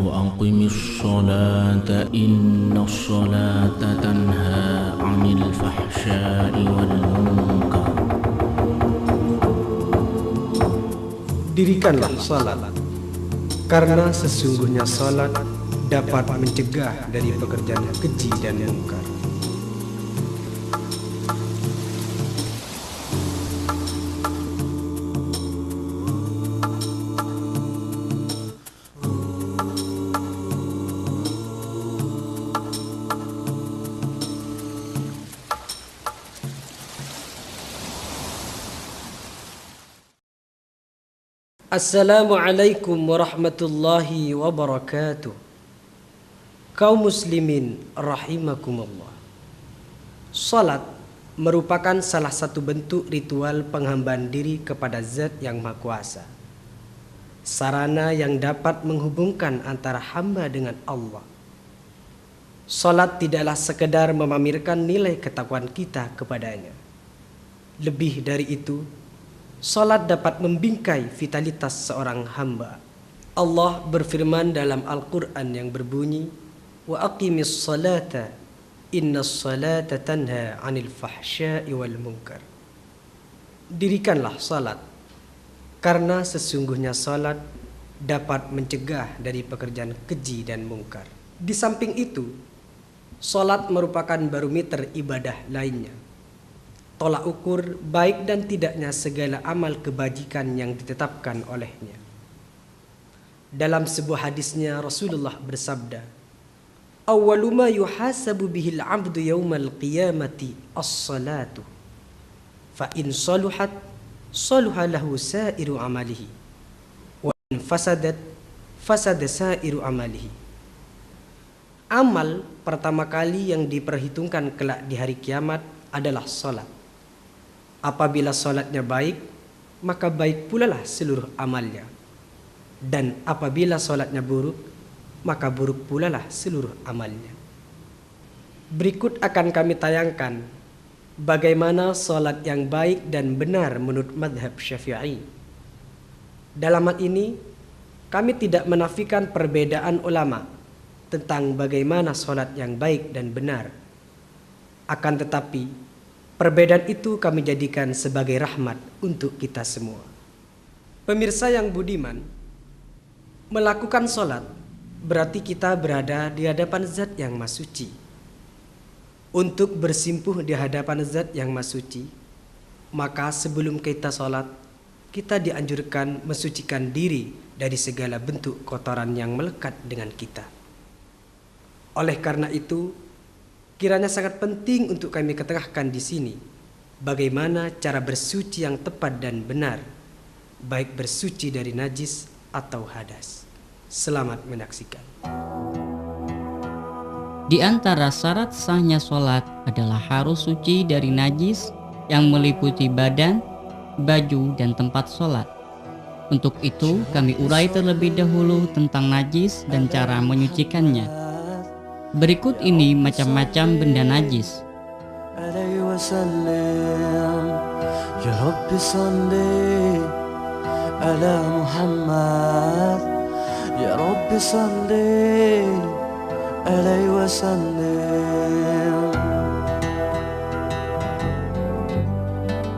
وأقم الصلاة إن الصلاة تنهى عن الفحشاء والمنكر. Dirikanlah salat, karena sesungguhnya salat dapat mencegah dari pekerjaan keji dan mungkar. Assalamualaikum warahmatullahi wabarakatuh. Kaum muslimin rahimakumullah. Salat merupakan salah satu bentuk ritual penghambaan diri kepada Zat yang Maha Kuasa. Sarana yang dapat menghubungkan antara hamba dengan Allah. Salat tidaklah sekedar memamerkan nilai ketakwaan kita kepadanya. Lebih dari itu, salat dapat membingkai vitalitas seorang hamba. Allah berfirman dalam Al-Quran yang berbunyi, Wa aqimis salata, innas salata tanha anil fahsya'i wal munkar. Dirikanlah salat, karena sesungguhnya salat dapat mencegah dari pekerjaan keji dan mungkar. Di samping itu, salat merupakan barometer ibadah lainnya, tolak ukur baik dan tidaknya segala amal kebajikan yang ditetapkan olehnya. Dalam sebuah hadisnya Rasulullah bersabda, "Awwalu ma yuhasabu bihil 'abdu yaumal qiyamati as-salatu. Fa in saluhat saluha lahu sa'iru amalihi, wa in fasadat fasada sa'iru amalihi." Amal pertama kali yang diperhitungkan kelak di hari kiamat adalah salat. Apabila salatnya baik, maka baik pula lah seluruh amalnya. Dan apabila salatnya buruk, maka buruk pula lah seluruh amalnya. Berikut akan kami tayangkan bagaimana salat yang baik dan benar menurut madhab Syafi'i. Dalam hal ini, kami tidak menafikan perbedaan ulama tentang bagaimana salat yang baik dan benar. Akan tetapi, perbedaan itu kami jadikan sebagai rahmat untuk kita semua. Pemirsa yang budiman, melakukan sholat berarti kita berada di hadapan Zat yang Maha Suci. Untuk bersimpuh di hadapan Zat yang Maha Suci, maka sebelum kita sholat, kita dianjurkan mensucikan diri dari segala bentuk kotoran yang melekat dengan kita. Oleh karena itu, kiranya sangat penting untuk kami ketengahkan di sini bagaimana cara bersuci yang tepat dan benar, baik bersuci dari najis atau hadas. Selamat menyaksikan. Di antara syarat sahnya sholat adalah harus suci dari najis yang meliputi badan, baju, dan tempat sholat. Untuk itu, kami urai terlebih dahulu tentang najis dan cara menyucikannya. Berikut ini macam-macam benda najis. Ya Rabbi salli ala Muhammad, Ya Rabbi salli alaihi wasallam.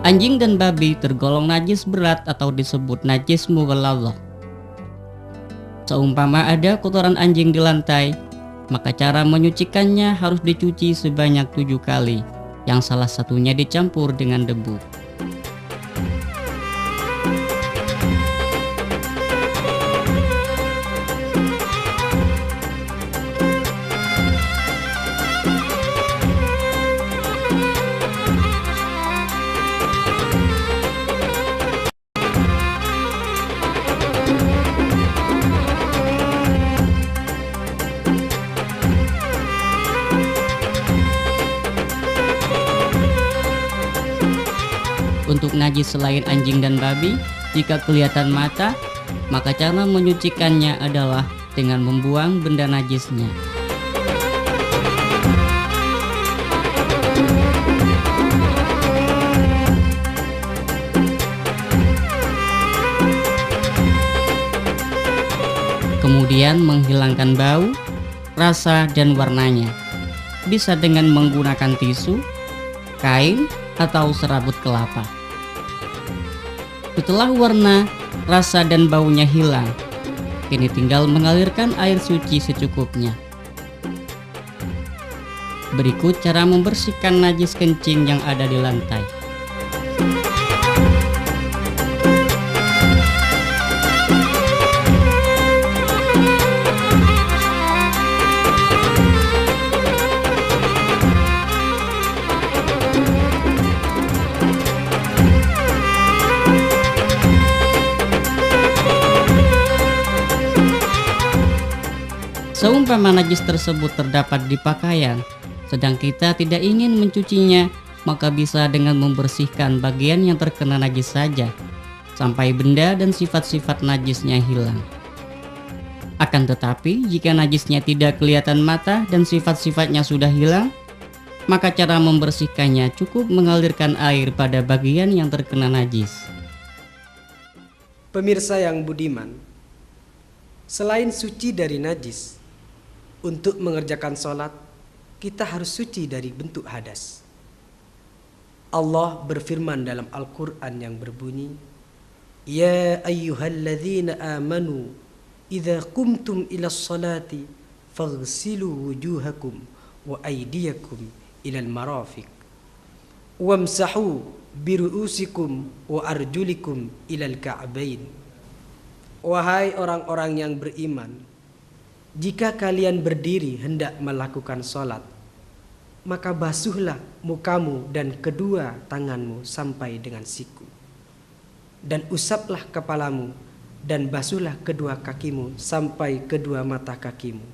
Anjing dan babi tergolong najis berat atau disebut najis mughalladhah. Seumpama ada kotoran anjing di lantai, maka cara menyucikannya harus dicuci sebanyak 7 kali, yang salah satunya dicampur dengan debu. Untuk najis selain anjing dan babi, jika kelihatan mata, maka cara menyucikannya adalah dengan membuang benda najisnya. Kemudian menghilangkan bau, rasa, dan warnanya. Bisa dengan menggunakan tisu, kain, atau serabut kelapa. Setelah warna, rasa, dan baunya hilang, kini tinggal mengalirkan air suci secukupnya. Berikut cara membersihkan najis kencing yang ada di lantai. Seumpama najis tersebut terdapat di pakaian, sedang kita tidak ingin mencucinya, maka bisa dengan membersihkan bagian yang terkena najis saja, sampai benda dan sifat-sifat najisnya hilang. Akan tetapi, jika najisnya tidak kelihatan mata dan sifat-sifatnya sudah hilang, maka cara membersihkannya cukup mengalirkan air pada bagian yang terkena najis. Pemirsa yang budiman, selain suci dari najis, untuk mengerjakan sholat, kita harus suci dari bentuk hadas. Allah berfirman dalam Al-Quran yang berbunyi, Ya ayyuhalladzina amanu, idza qumtum ila sholati, faghsilu wujuhakum wa aydiyakum ilal marafiq, wamsahu biru'usikum wa arjulikum ilal ka'bain. Wahai orang-orang yang beriman, jika kalian berdiri hendak melakukan sholat, maka basuhlah mukamu dan kedua tanganmu sampai dengan siku, dan usaplah kepalamu dan basuhlah kedua kakimu sampai kedua mata kakimu.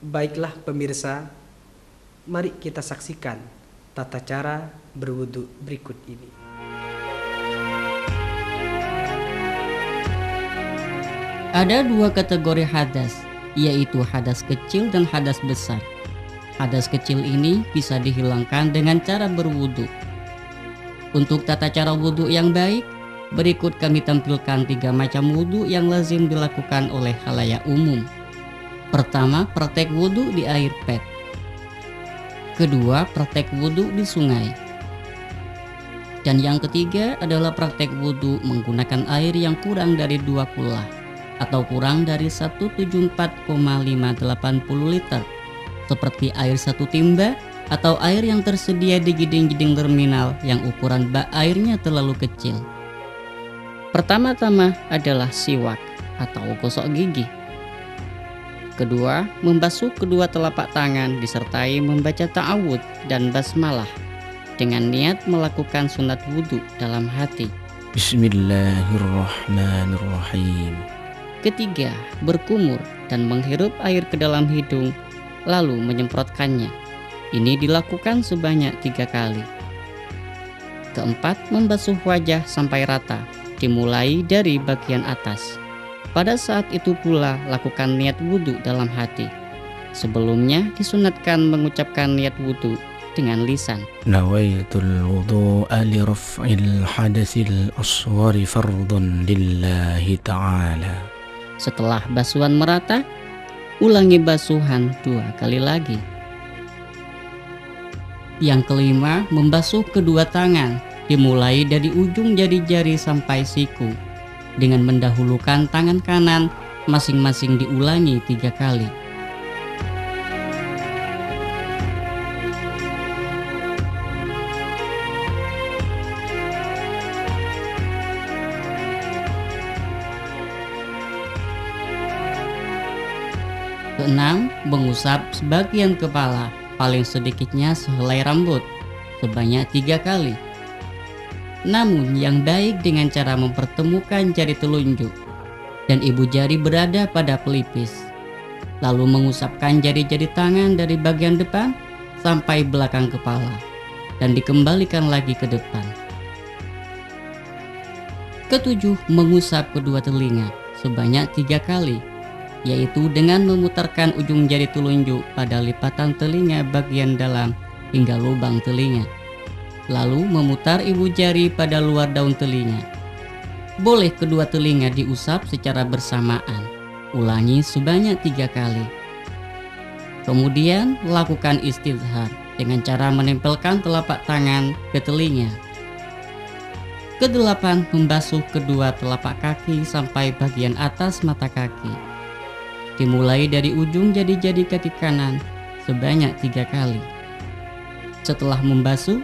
Baiklah pemirsa, mari kita saksikan tata cara berwudu berikut ini. Ada dua kategori hadas, yaitu hadas kecil dan hadas besar. Hadas kecil ini bisa dihilangkan dengan cara berwudu. Untuk tata cara wudu yang baik, berikut kami tampilkan 3 macam wudu yang lazim dilakukan oleh khalayak umum. Pertama, praktek wudu di air pet. Kedua, praktek wudu di sungai. Dan yang ketiga adalah praktek wudu menggunakan air yang kurang dari 2 kula atau kurang dari 174,580 liter, seperti air 1 timba atau air yang tersedia di jeding-jeding terminal yang ukuran bak airnya terlalu kecil. Pertama-tama adalah siwak atau gosok gigi. Kedua, membasuh kedua telapak tangan disertai membaca ta'awudz dan basmalah dengan niat melakukan sunat wudhu dalam hati. Bismillahirrahmanirrahim. Ketiga, berkumur dan menghirup air ke dalam hidung, lalu menyemprotkannya. Ini dilakukan sebanyak 3 kali. Keempat, membasuh wajah sampai rata, dimulai dari bagian atas. Pada saat itu pula lakukan niat wudhu dalam hati. Sebelumnya disunatkan mengucapkan niat wudhu dengan lisan. Nawaitul wudu'a li raf'il hadasil asghari fardun lillahi ta'ala. Setelah basuhan merata, ulangi basuhan 2 kali lagi. Yang kelima, membasuh kedua tangan, dimulai dari ujung jari-jari sampai siku, dengan mendahulukan tangan kanan, masing-masing diulangi 3 kali. Keenam, mengusap sebagian kepala, paling sedikitnya sehelai rambut, sebanyak 3 kali. Namun yang baik dengan cara mempertemukan jari telunjuk dan ibu jari berada pada pelipis, lalu mengusapkan jari-jari tangan dari bagian depan sampai belakang kepala dan dikembalikan lagi ke depan. Ketujuh, mengusap kedua telinga sebanyak 3 kali, yaitu dengan memutarkan ujung jari telunjuk pada lipatan telinga bagian dalam hingga lubang telinga, lalu memutar ibu jari pada luar daun telinga. Boleh kedua telinga diusap secara bersamaan, Ulangi sebanyak 3 kali. Kemudian lakukan istidhar dengan cara menempelkan telapak tangan ke telinga. Kedelapan, membasuh kedua telapak kaki sampai bagian atas mata kaki. Dimulai dari ujung jari-jari kaki kanan sebanyak 3 kali. Setelah membasuh,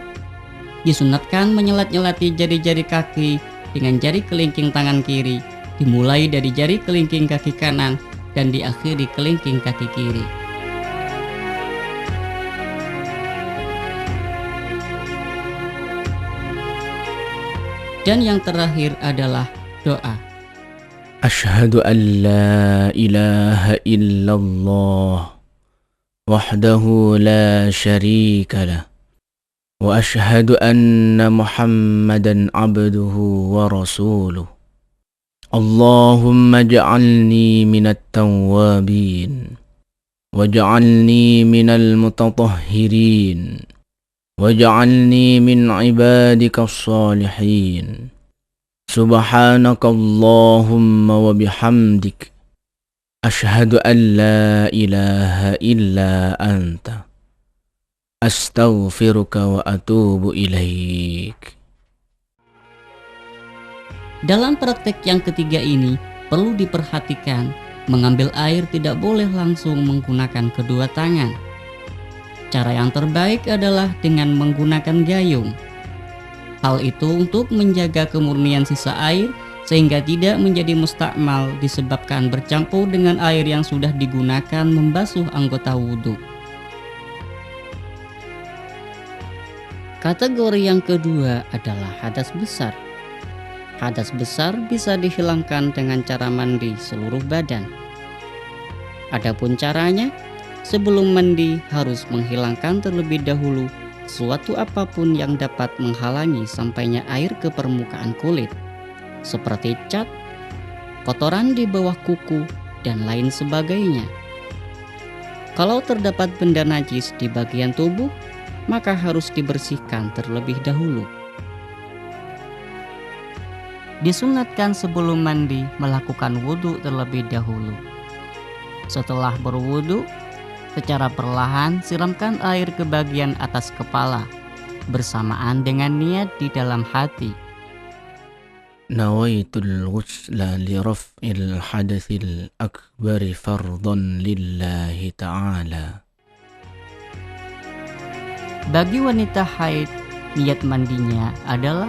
disunatkan menyelat-nyelati jari-jari kaki dengan jari kelingking tangan kiri, dimulai dari jari kelingking kaki kanan dan diakhiri kelingking kaki kiri. Dan yang terakhir adalah doa. Ashhadu an la ilaha illallah wahdahu la syarika lah wa ashhadu anna Muhammadan abduhu wa rasuluh. Allahumma ja'alni minat tawwabin waj'alni minal mutatahhirin waj'alni min ibadikas salihin. Subhanakallahumma wa bihamdik ashhadu an la ilaha illa anta astaghfiruka wa atubu ilaik. Dalam praktek yang ketiga ini perlu diperhatikan, mengambil air tidak boleh langsung menggunakan kedua tangan. Cara yang terbaik adalah dengan menggunakan gayung. Hal itu untuk menjaga kemurnian sisa air sehingga tidak menjadi mustakmal disebabkan bercampur dengan air yang sudah digunakan membasuh anggota wudhu. Kategori yang kedua adalah hadas besar. Hadas besar bisa dihilangkan dengan cara mandi seluruh badan. Adapun caranya, sebelum mandi harus menghilangkan terlebih dahulu suatu apapun yang dapat menghalangi sampainya air ke permukaan kulit, seperti cat, kotoran di bawah kuku, dan lain sebagainya. Kalau terdapat benda najis di bagian tubuh, maka harus dibersihkan terlebih dahulu. Disunatkan sebelum mandi melakukan wudhu terlebih dahulu. Setelah berwudhu, secara perlahan siramkan air ke bagian atas kepala bersamaan dengan niat di dalam hati. Nawaitul ghusla li raf'il hadatsil akbari fardhan lillahi ta'ala. Bagi wanita haid, niat mandinya adalah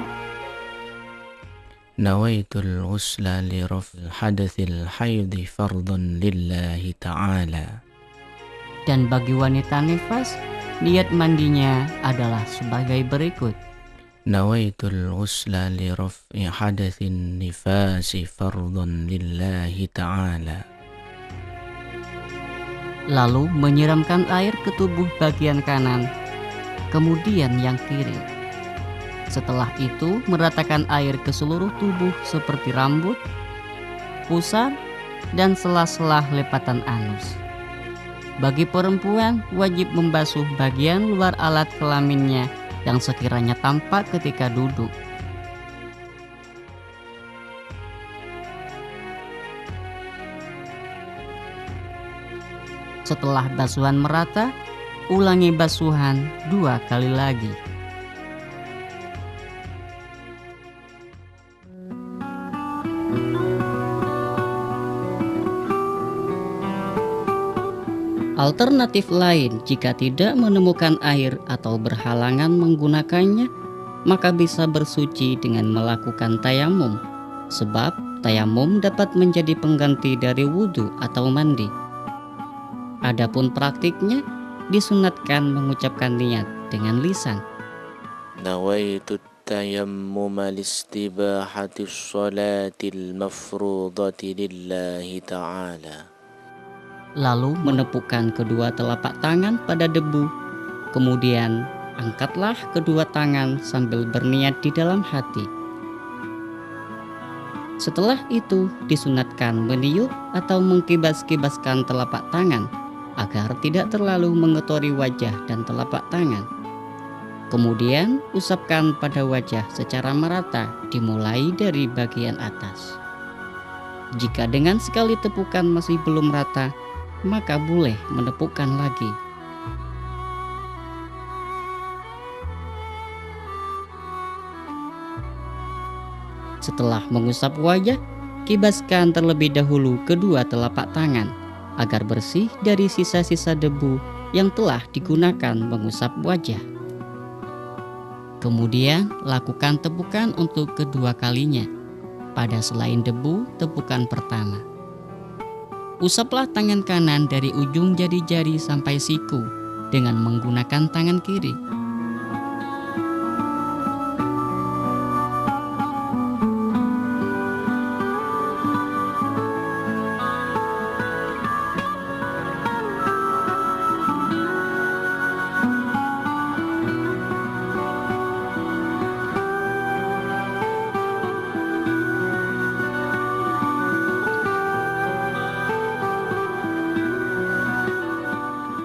Nawaitul ghusla li raf'il hadatsil haidhi fardhan lillahi ta'ala. Dan bagi wanita nifas, niat mandinya adalah sebagai berikut. Nawaitul ghusla li raf'i hadatsin nifasi fardhan lillahi ta'ala. Lalu menyiramkan air ke tubuh bagian kanan, kemudian yang kiri. Setelah itu meratakan air ke seluruh tubuh seperti rambut, pusar, dan sela-sela lepatan anus. Bagi perempuan, wajib membasuh bagian luar alat kelaminnya yang sekiranya tampak ketika duduk. Setelah basuhan merata, ulangi basuhan 2 kali lagi. Alternatif lain, jika tidak menemukan air atau berhalangan menggunakannya, maka bisa bersuci dengan melakukan tayamum, sebab tayamum dapat menjadi pengganti dari wudhu atau mandi. Adapun praktiknya, disunatkan mengucapkan niat dengan lisan. Nawaitu tayammuma listibahati sholatil mafrudati lillahi ta'ala. Lalu menepukkan kedua telapak tangan pada debu, kemudian angkatlah kedua tangan sambil berniat di dalam hati. Setelah itu disunatkan meniup atau mengkibas-kibaskan telapak tangan agar tidak terlalu mengotori wajah dan telapak tangan. Kemudian usapkan pada wajah secara merata dimulai dari bagian atas. Jika dengan sekali tepukan masih belum rata, maka boleh menepukkan lagi. Setelah mengusap wajah, kibaskan terlebih dahulu kedua telapak tangan agar bersih dari sisa-sisa debu yang telah digunakan mengusap wajah. Kemudian lakukan tepukan untuk kedua kalinya pada selain debu tepukan pertama. Usaplah tangan kanan dari ujung jari-jari sampai siku dengan menggunakan tangan kiri.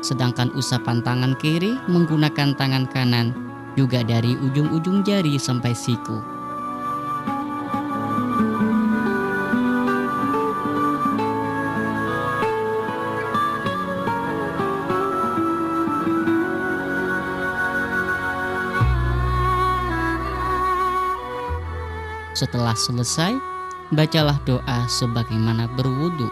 Sedangkan usapan tangan kiri menggunakan tangan kanan juga dari ujung-ujung jari sampai siku. Setelah selesai, bacalah doa sebagaimana berwudu.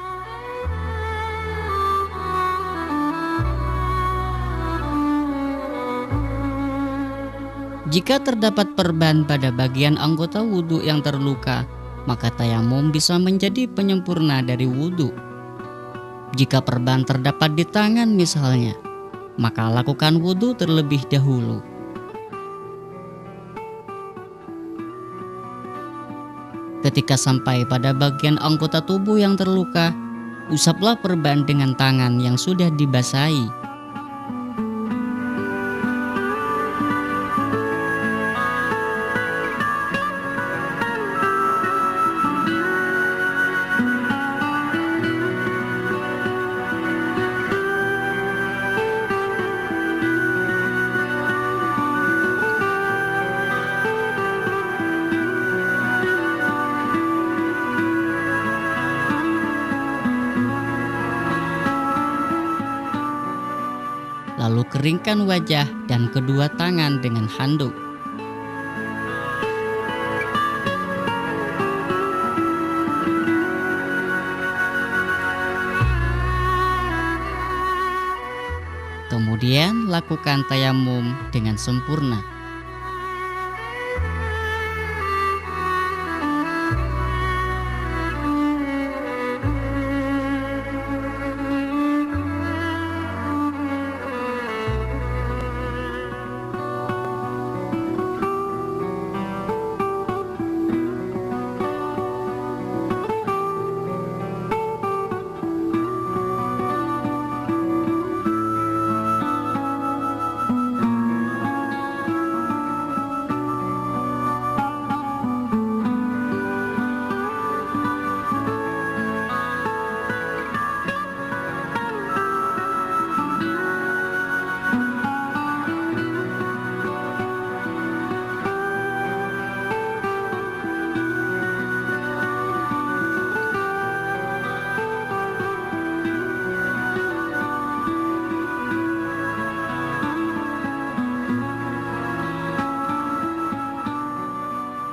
Jika terdapat perban pada bagian anggota wudhu yang terluka, maka tayamum bisa menjadi penyempurna dari wudhu. Jika perban terdapat di tangan misalnya, maka lakukan wudhu terlebih dahulu. Ketika sampai pada bagian anggota tubuh yang terluka, usaplah perban dengan tangan yang sudah dibasahi. Lalu keringkan wajah dan kedua tangan dengan handuk. Kemudian lakukan tayamum dengan sempurna.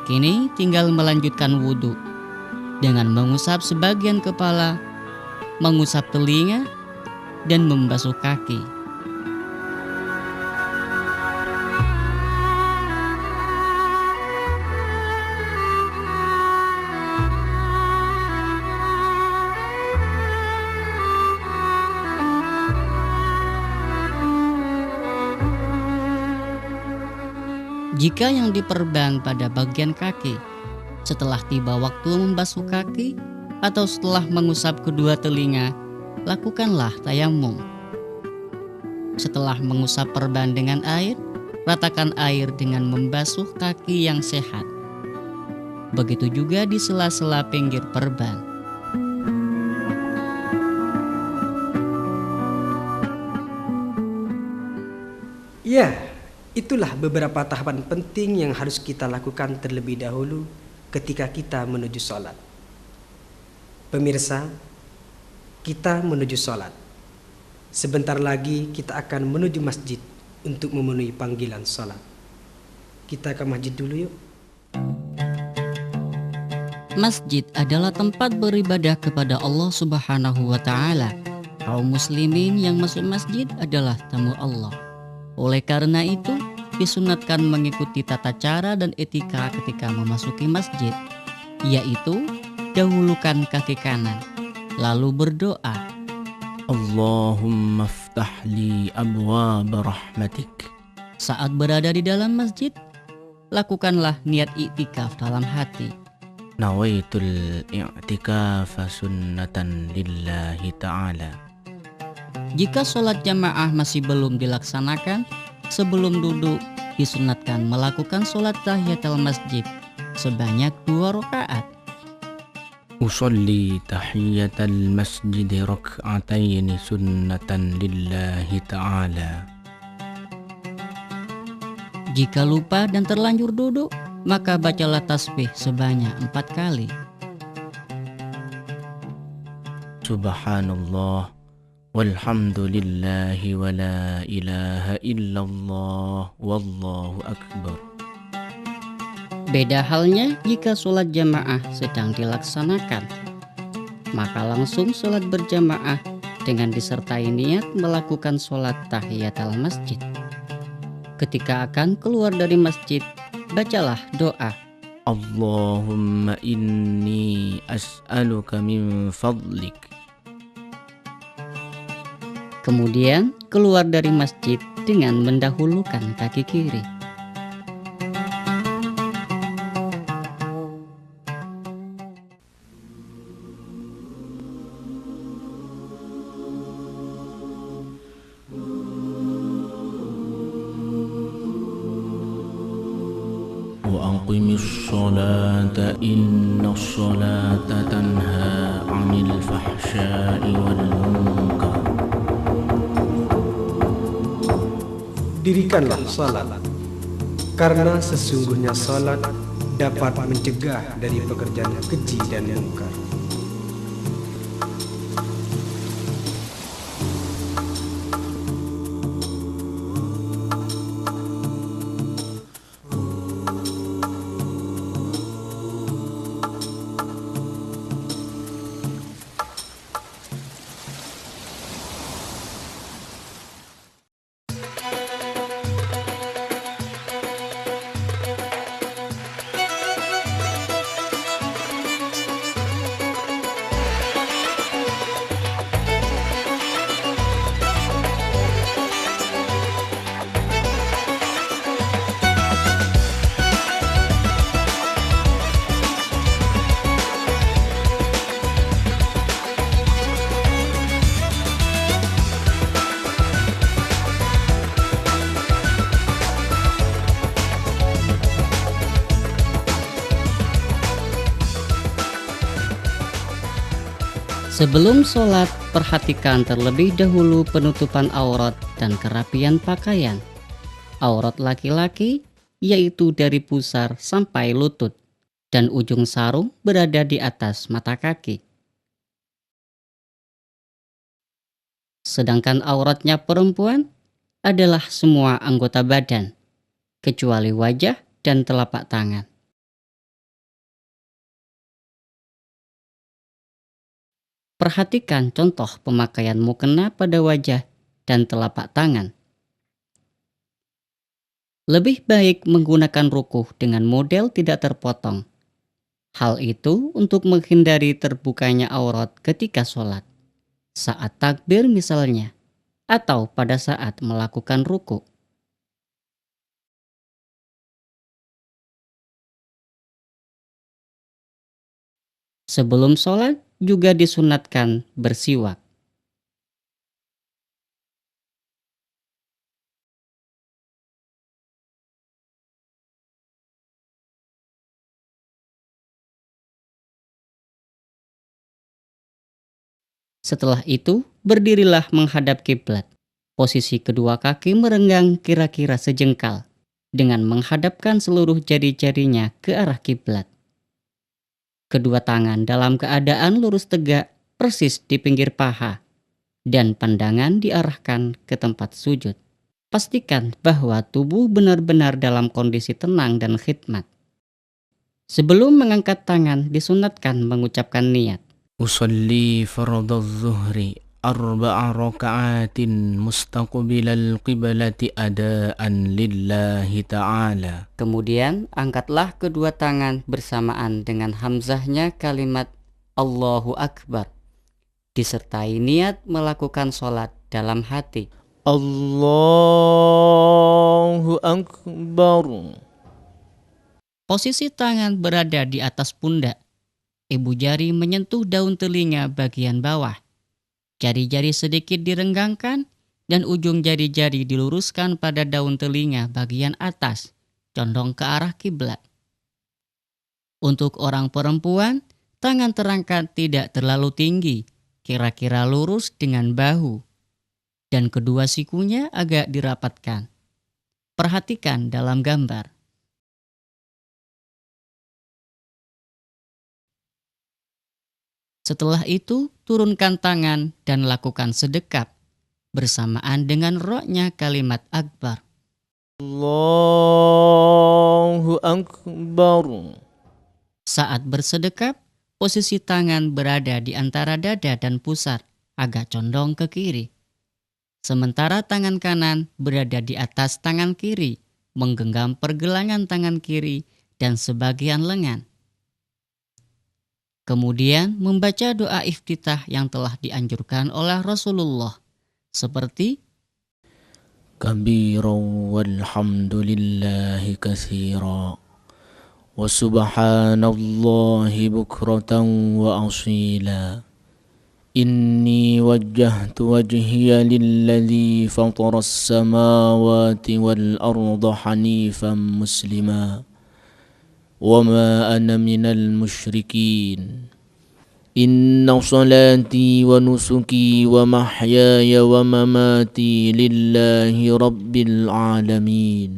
Kini tinggal melanjutkan wudhu dengan mengusap sebagian kepala, mengusap telinga, dan membasuh kaki. Jika yang diperban pada bagian kaki, setelah tiba waktu membasuh kaki atau setelah mengusap kedua telinga, lakukanlah tayamum. Setelah mengusap perban dengan air, ratakan air dengan membasuh kaki yang sehat. Begitu juga di sela-sela pinggir perban. Ya, itulah beberapa tahapan penting yang harus kita lakukan terlebih dahulu ketika kita menuju sholat. Pemirsa, kita menuju sholat. Sebentar lagi kita akan menuju masjid untuk memenuhi panggilan sholat. Kita ke masjid dulu yuk. Masjid adalah tempat beribadah kepada Allah Subhanahu wa Ta'ala. Kaum muslimin yang masuk masjid adalah tamu Allah. Oleh karena itu, disunatkan mengikuti tata cara dan etika ketika memasuki masjid, yaitu dahulukan kaki kanan, lalu berdoa, Allahumma aftah li abwaab rahmatik. Saat berada di dalam masjid, lakukanlah niat iktikaf dalam hati. Nawaitul i'tikafa sunnatan lillahi ta'ala. Jika sholat jamaah masih belum dilaksanakan, sebelum duduk disunatkan melakukan sholat tahiyatul masjid sebanyak 2 rakaat. Usolli tahiyatal masjid rak'atayn sunnatan lillahi ta'ala. Jika lupa dan terlanjur duduk, maka bacalah tasbih sebanyak 4 kali. Subhanallah walhamdulillahi wa la ilaha illallah wallahu akbar. Beda halnya jika sholat jamaah sedang dilaksanakan, maka langsung sholat berjamaah dengan disertai niat melakukan sholat tahiyatul masjid. Ketika akan keluar dari masjid, bacalah doa, Allahumma inni as'aluka min fadlik. Kemudian keluar dari masjid dengan mendahulukan kaki kiri. Wa aqimis salata inna salata tanha 'anil fahsya'i wal munkar. Dirikanlah salat, karena sesungguhnya salat dapat mencegah dari pekerjaan keji dan mungkar. Sebelum sholat, perhatikan terlebih dahulu penutupan aurat dan kerapian pakaian. Aurat laki-laki yaitu dari pusar sampai lutut, dan ujung sarung berada di atas mata kaki. Sedangkan auratnya perempuan adalah semua anggota badan, kecuali wajah dan telapak tangan. Perhatikan contoh pemakaian mukena pada wajah dan telapak tangan. Lebih baik menggunakan rukuh dengan model tidak terpotong. Hal itu untuk menghindari terbukanya aurat ketika sholat, saat takbir misalnya, atau pada saat melakukan ruku. Sebelum sholat juga disunatkan bersiwak. Setelah itu, berdirilah menghadap kiblat. Posisi kedua kaki merenggang kira-kira sejengkal, dengan menghadapkan seluruh jari-jarinya ke arah kiblat. Kedua tangan dalam keadaan lurus tegak persis di pinggir paha dan pandangan diarahkan ke tempat sujud. Pastikan bahwa tubuh benar-benar dalam kondisi tenang dan khidmat. Sebelum mengangkat tangan, disunatkan mengucapkan niat. أصلي فرض الظهر 4 ركعات مستقبل القبلة أداء لله تعالى. Kemudian angkatlah kedua tangan bersamaan dengan hamzahnya kalimat Allahu Akbar, disertai niat melakukan sholat dalam hati. Allahu Akbar. Posisi tangan berada di atas pundak. Ibu jari menyentuh daun telinga bagian bawah. Jari-jari sedikit direnggangkan dan ujung jari-jari diluruskan pada daun telinga bagian atas, condong ke arah kiblat. Untuk orang perempuan, tangan terangkat tidak terlalu tinggi, kira-kira lurus dengan bahu, dan kedua sikunya agak dirapatkan. Perhatikan dalam gambar. Setelah itu, turunkan tangan dan lakukan sedekap bersamaan dengan ro'nya kalimat akbar. Allahu Akbar. Saat bersedekap, posisi tangan berada di antara dada dan pusar, agak condong ke kiri. Sementara tangan kanan berada di atas tangan kiri, menggenggam pergelangan tangan kiri dan sebagian lengan. Kemudian membaca doa iftitah yang telah dianjurkan oleh Rasulullah, seperti كبيرا والحمد لله كثيرا وسبحان الله بكرة وأصيلا إني وجهت وجهي للذي فطر السماوات والأرض حنيفا مسلما وما أنا من المشركين إن صلاتي ونسكي ومحياي ومماتي لله رب العالمين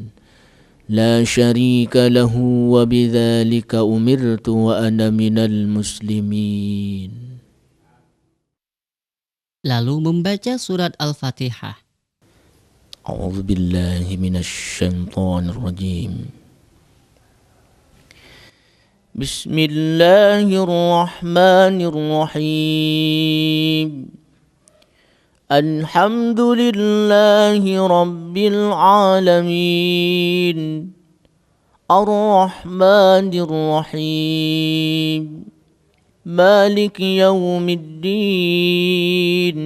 لا شريك له وبذلك أمرت وأنا من المسلمين. lalu membaca surat Al-Fatihah. أعوذ بالله من الشيطان الرجيم. بسم الله الرحمن الرحيم الحمد لله رب العالمين الرحمن الرحيم مالك يوم الدين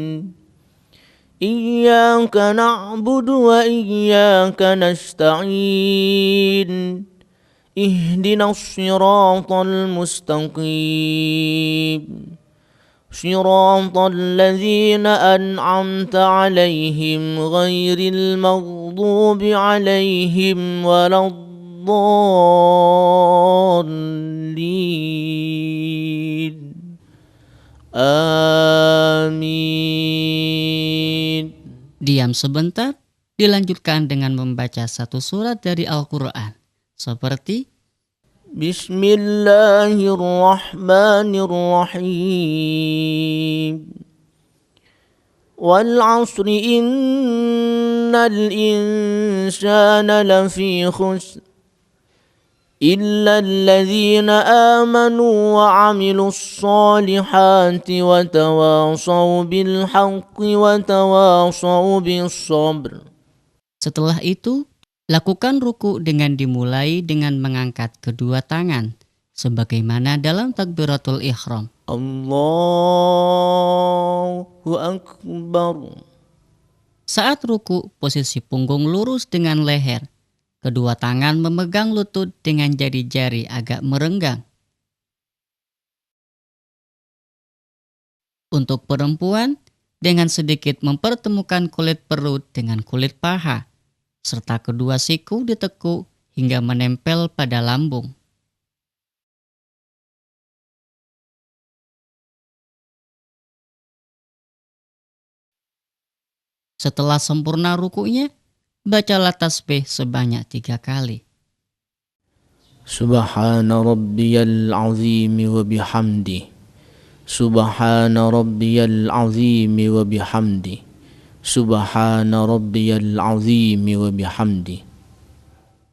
إياك نعبد وإياك نستعين اهدنا الصراط المستقيم صراط الذين أنعمت عليهم غير المغضوب عليهم ولا الضالين آمين. Diam sebentar, dilanjutkan dengan membaca satu surat dari Al-Quran, seperti Bismillahirrahmanirrahim. Wal 'asri innal insana lafi khusr illa alladhina amanu wa 'amilus solihati wa tawasaw bil haqqi wa tawasaw bis sabr. Setelah itu, lakukan ruku dengan dimulai dengan mengangkat kedua tangan, sebagaimana dalam takbiratul ihram. Allahu Akbar. Saat ruku, posisi punggung lurus dengan leher. Kedua tangan memegang lutut dengan jari-jari agak merenggang. Untuk perempuan, dengan sedikit mempertemukan kulit perut dengan kulit paha, serta kedua siku ditekuk hingga menempel pada lambung. Setelah sempurna rukunya, bacalah tasbih sebanyak 3 kali. سبحان ربي العظيم وبحمده سبحان ربي العظيم وبحمده سبحان ربي العظيم وبحمده.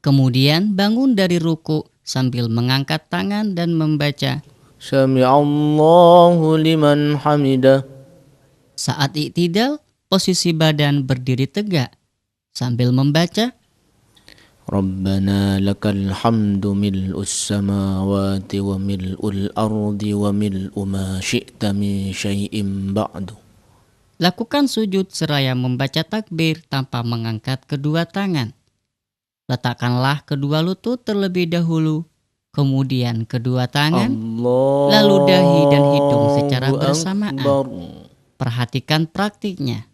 Kemudian bangun dari ruku sambil mengangkat tangan dan membaca سمع الله لمن حمده. Saat i'tidal, posisi badan berdiri tegak sambil membaca ربنا لك الحمد ملء السماوات وملء الأرض وملء ما شئت من شيء بعد. Lakukan sujud seraya membaca takbir tanpa mengangkat kedua tangan. Letakkanlah kedua lutut terlebih dahulu, kemudian kedua tangan, lalu dahi dan hidung secara bersamaan. Perhatikan praktiknya.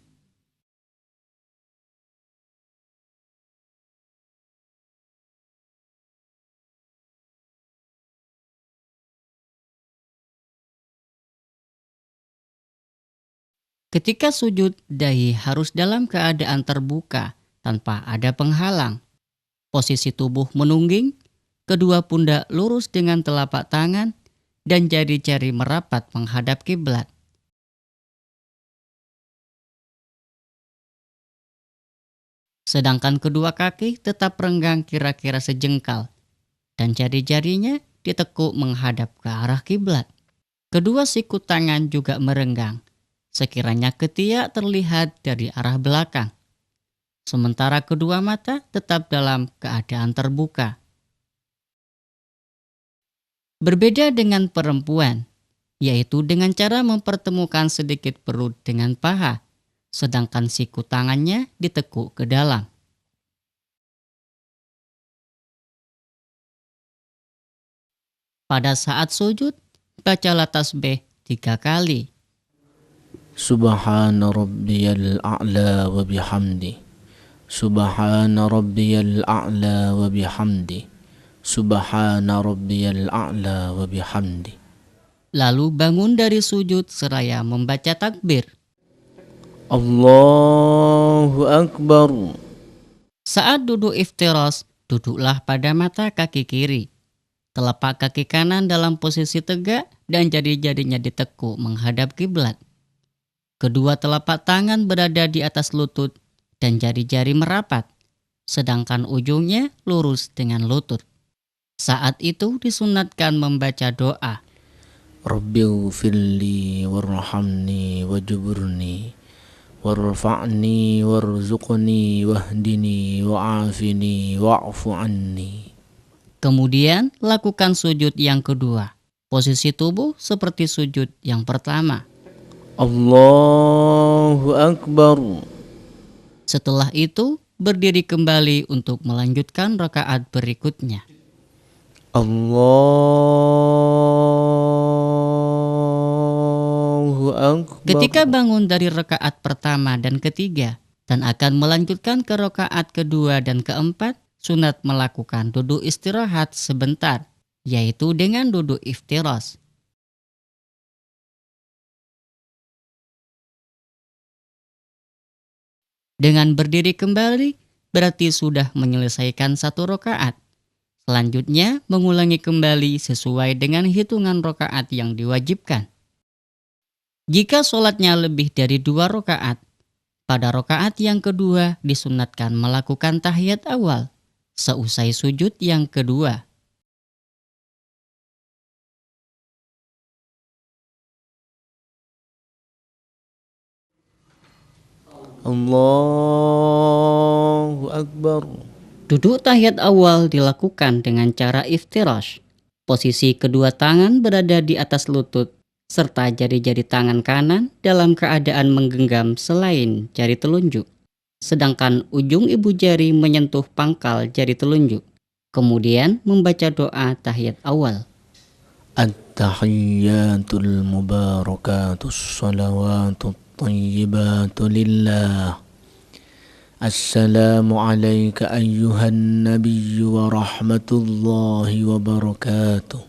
Ketika sujud, dahi harus dalam keadaan terbuka tanpa ada penghalang. Posisi tubuh menungging, kedua pundak lurus dengan telapak tangan, dan jari-jari merapat menghadap kiblat. Sedangkan kedua kaki tetap renggang kira-kira sejengkal, dan jari-jarinya ditekuk menghadap ke arah kiblat. Kedua siku tangan juga merenggang, sekiranya ketiak terlihat dari arah belakang. Sementara kedua mata tetap dalam keadaan terbuka. Berbeda dengan perempuan, yaitu dengan cara mempertemukan sedikit perut dengan paha, sedangkan siku tangannya ditekuk ke dalam. Pada saat sujud, bacalah tasbih 3 kali. Subhana rabbiyal a'la wa bihamdi. Subhana rabbiyal a'la wa bihamdi. Subhana rabbiyal a'la wa bihamdi. Lalu bangun dari sujud seraya membaca takbir. Allahu Akbar. Saat duduk iftiras, duduklah pada mata kaki kiri. Telapak kaki kanan dalam posisi tegak dan jari-jarinya ditekuk menghadap kiblat. Kedua telapak tangan berada di atas lutut dan jari-jari merapat, sedangkan ujungnya lurus dengan lutut. Saat itu disunatkan membaca doa. Rabbighfirli warhamni wajburni warfa'ni warzuqni wahdini wa'afini wa'fu anni. Kemudian lakukan sujud yang kedua. Posisi tubuh seperti sujud yang pertama. Allahu Akbar. Setelah itu berdiri kembali untuk melanjutkan rakaat berikutnya. Allahu Akbar. Ketika bangun dari rakaat pertama dan ketiga dan akan melanjutkan ke rakaat kedua dan keempat, sunat melakukan duduk istirahat sebentar, yaitu dengan duduk iftiras. Dengan berdiri kembali, berarti sudah menyelesaikan satu rakaat. Selanjutnya, mengulangi kembali sesuai dengan hitungan rakaat yang diwajibkan. Jika sholatnya lebih dari 2 rakaat, pada rakaat yang kedua disunatkan melakukan tahiyat awal, seusai sujud yang kedua. Allahu Akbar. Duduk tahiyat awal dilakukan dengan cara iftirash. Posisi kedua tangan berada di atas lutut, serta jari-jari tangan kanan dalam keadaan menggenggam selain jari telunjuk. Sedangkan ujung ibu jari menyentuh pangkal jari telunjuk. Kemudian membaca doa tahiyat awal. At-tahiyyatul mubarakatus salawatut tayyibatu lillah. Assalamu alayka ayyuhan nabiyyu wa rahmatullahi wa barakatuh.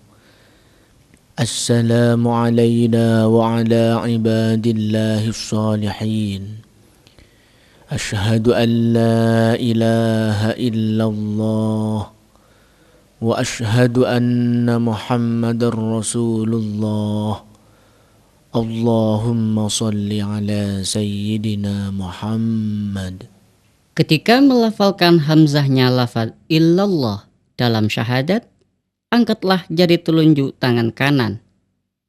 Assalamu alayna wa ala ibadillahi salihin. Ashhadu an la ilaha illallah وأشهد أن محمد رسول الله اللهم صل على سيدنا محمد. Ketika melafalkan hamzahnya lafaz illallah dalam syahadat, angkatlah jari telunjuk tangan kanan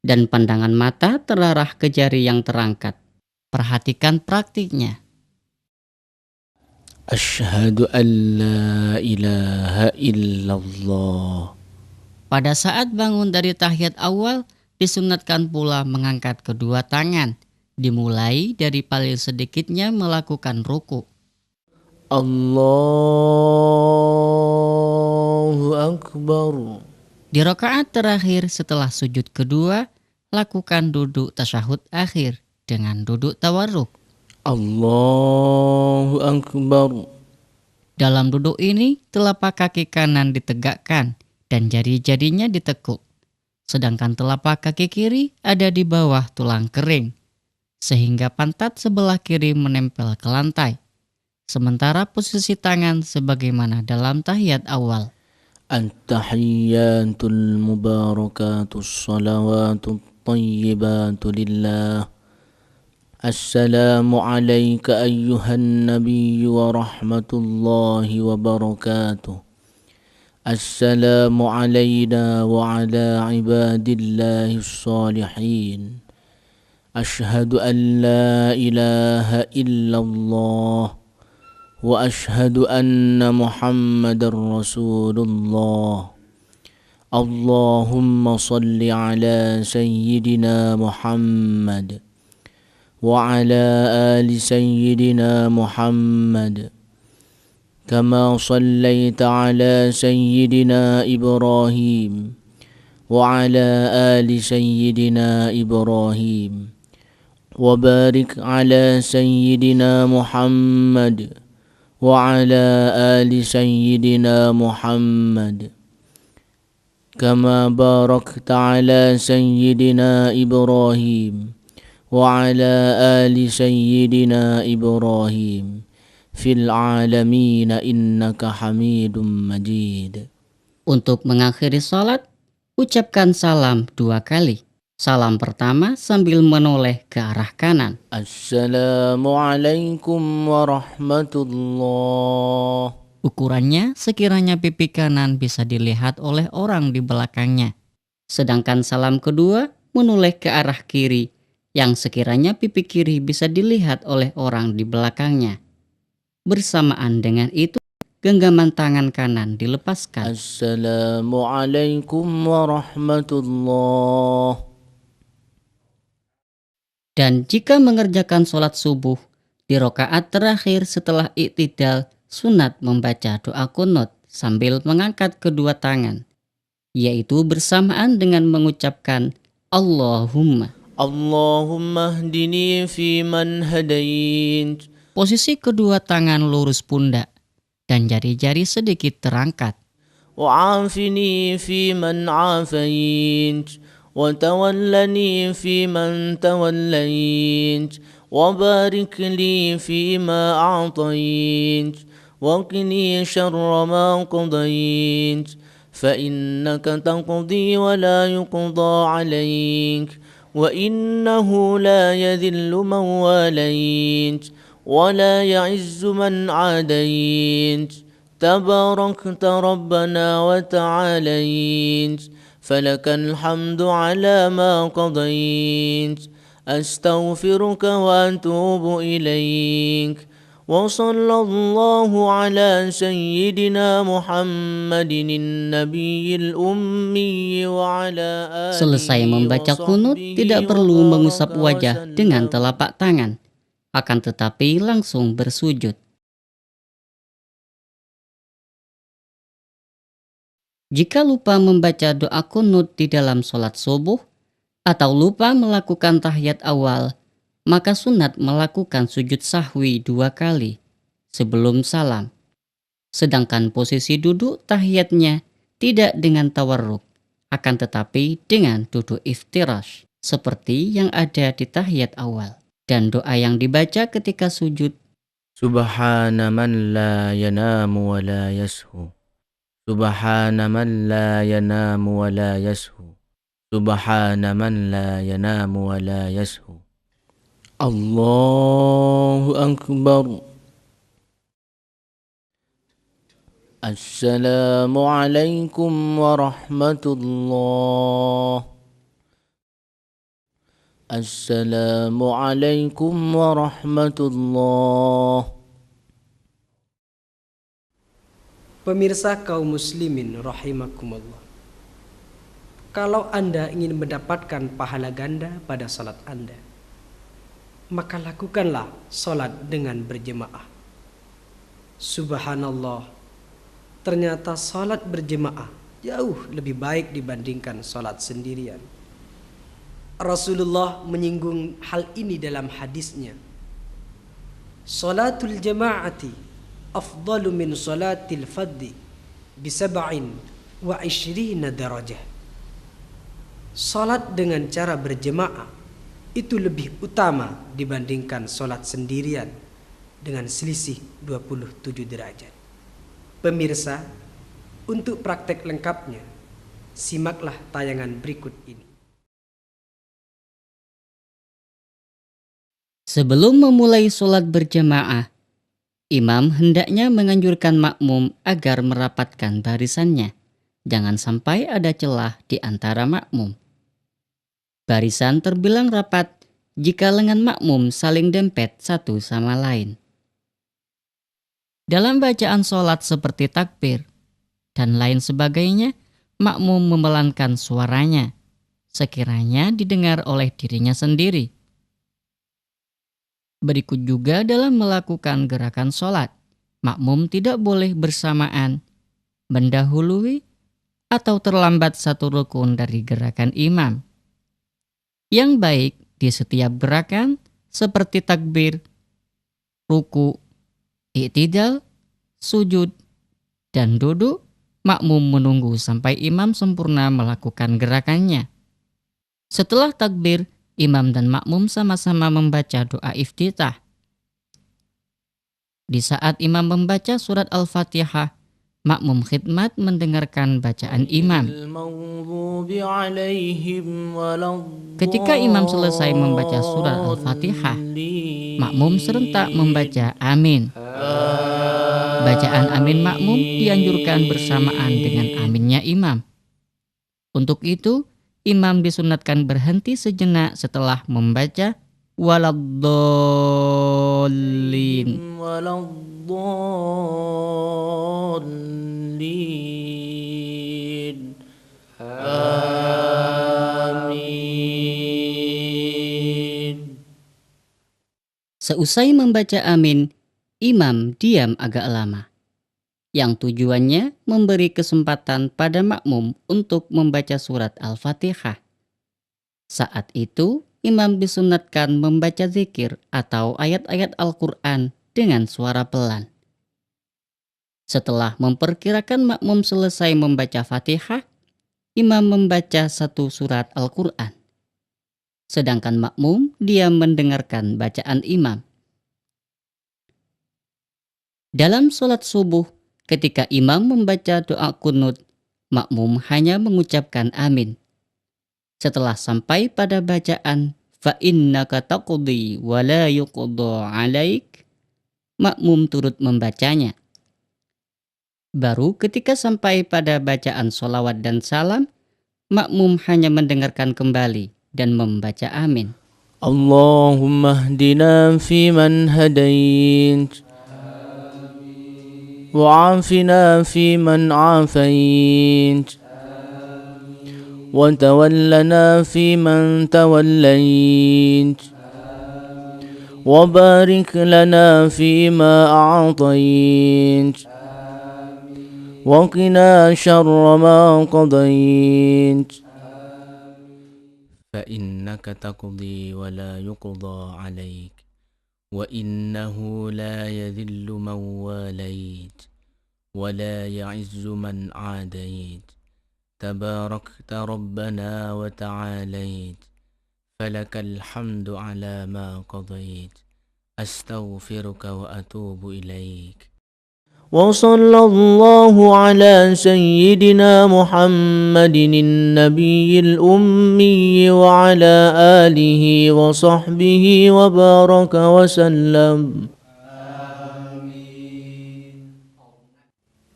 dan pandangan mata terarah ke jari yang terangkat. Perhatikan praktiknya. Asyhadu an la ilaha illallah. Pada saat bangun dari tahiyat awal, disunatkan pula mengangkat kedua tangan, dimulai dari paling sedikitnya melakukan ruku. Allahu Akbar. Di rakaat terakhir setelah sujud kedua, lakukan duduk tasyahud akhir dengan duduk tawarruk. Allahu Akbar. Dalam duduk ini, telapak kaki kanan ditegakkan dan jari-jarinya ditekuk. Sedangkan telapak kaki kiri ada di bawah tulang kering, sehingga pantat sebelah kiri menempel ke lantai. Sementara posisi tangan sebagaimana dalam tahiyat awal. At-tahiyyatul mubarakatus salawatut tayyibatu lillah. Assalamu alayka ayyuhan nabiyyu wa rahmatullahi wa barakatuh. Assalamu alayna wa ala ibadillahis salihin. Ashhadu an la ilaha illallah wa ashhadu anna Muhammadar Rasulullah. Allahumma salli ala sayyidina Muhammad wa ala ali sayyidina Muhammad kama sallaita ala sayyidina Ibrahim wa ala ali sayyidina Ibrahim wa barik ala sayyidina Muhammad وعلى آل سيدنا محمد كما باركت على سيدنا إبراهيم وعلى آل سيدنا إبراهيم في العالمين إنك حميد مجيد. Untuk mengakhiri salat, ucapkan salam 2 kali. Salam pertama sambil menoleh ke arah kanan. Assalamualaikum warahmatullah. Ukurannya sekiranya pipi kanan bisa dilihat oleh orang di belakangnya. Sedangkan salam kedua menoleh ke arah kiri, yang sekiranya pipi kiri bisa dilihat oleh orang di belakangnya. Bersamaan dengan itu, genggaman tangan kanan dilepaskan. Assalamualaikum warahmatullah. Dan jika mengerjakan sholat subuh, di rakaat terakhir setelah i'tidal, sunat membaca doa qunut sambil mengangkat kedua tangan, yaitu bersamaan dengan mengucapkan Allahumma. Allahumma hdini fi man hadait. Posisi kedua tangan lurus pundak dan jari-jari sedikit terangkat. Wa'afini fi man afait. وتولني فيمن توليت وبارك لي فيما أعطيت وقني شر ما قضيت فإنك تقضي ولا يقضى عليك وإنه لا يذل من واليت ولا يعز من عاديت تباركت ربنا وتعاليت فلك الحمد على ما قضيت أستغفرك وأتوب إليك وصلى الله على سيدنا محمد النبي الأمي وعلى آله. Selesai membaca qunut, tidak perlu mengusap wajah dengan telapak tangan, akan tetapi langsung bersujud. Jika lupa membaca doa qunut di dalam sholat subuh atau lupa melakukan tahiyat awal, maka sunat melakukan sujud sahwi 2 kali sebelum salam. Sedangkan posisi duduk tahiyatnya tidak dengan tawarruk, akan tetapi dengan duduk iftirash seperti yang ada di tahiyat awal. Dan doa yang dibaca ketika sujud, Subhana man la yanamu wa la yashu. سبحان من لا ينام ولا يسهو سبحان من لا ينام ولا يسهو الله أكبر السلام عليكم ورحمة الله السلام عليكم ورحمة الله. Pemirsa kaum muslimin rahimakumullah. Kalau Anda ingin mendapatkan pahala ganda pada salat Anda, maka lakukanlah salat dengan berjemaah. Subhanallah, ternyata salat berjemaah jauh lebih baik dibandingkan salat sendirian. Rasulullah menyinggung hal ini dalam hadisnya. Salatul jama'ati afdalu min salatil fadhi bi 27 darajah. Salat dengan cara berjemaah itu lebih utama dibandingkan salat sendirian dengan selisih 27 derajat. Pemirsa, untuk praktek lengkapnya, simaklah tayangan berikut ini. Sebelum memulai sholat berjamaah, imam hendaknya menganjurkan makmum agar merapatkan barisannya. Jangan sampai ada celah di antara makmum. Barisan terbilang rapat jika lengan makmum saling dempet satu sama lain. Dalam bacaan sholat seperti takbir dan lain sebagainya, makmum memelankan suaranya, sekiranya didengar oleh dirinya sendiri. Berikut juga dalam melakukan gerakan sholat, makmum tidak boleh bersamaan, mendahului, atau terlambat satu rukun dari gerakan imam. Yang baik di setiap gerakan seperti takbir, ruku, i'tidal, sujud, dan duduk, makmum menunggu sampai imam sempurna melakukan gerakannya. Setelah takbir, imam dan makmum sama-sama membaca doa iftitah. Di saat imam membaca surat Al-Fatihah, makmum khidmat mendengarkan bacaan imam. Ketika imam selesai membaca surat Al-Fatihah, makmum serentak membaca amin. Bacaan amin makmum dianjurkan bersamaan dengan aminnya imam. Untuk itu, imam disunatkan berhenti sejenak setelah membaca waladdallin. Amin. Seusai membaca amin, imam diam agak lama, yang tujuannya memberi kesempatan pada makmum untuk membaca surat Al-Fatihah. Saat itu, imam disunatkan membaca zikir atau ayat-ayat Al-Quran dengan suara pelan. Setelah memperkirakan makmum selesai membaca Fatihah, imam membaca satu surat Al-Quran. Sedangkan makmum diam mendengarkan bacaan imam. Dalam sholat subuh, ketika imam membaca doa kunut, makmum hanya mengucapkan amin. Setelah sampai pada bacaan fa innaka taqdi wa la yuqda 'alaik, makmum turut membacanya. Baru ketika sampai pada bacaan sholawat dan salam, makmum hanya mendengarkan kembali dan membaca amin. Allahumma hdina fi man hadait وعافنا فيمن عافيت وتولنا فيمن توليت وبارك لنا فيما أعطيت وقنا شر ما قضيت فإنك تقضي ولا يقضى عليك وإنه لا يذل من واليت ولا يعز من عاديت تباركت ربنا وتعاليت فلك الحمد على ما قضيت أستغفرك وأتوب إليك وصلى الله على سيدنا محمد النبي الأمي وعلى آله وصحبه وبارك وسلم.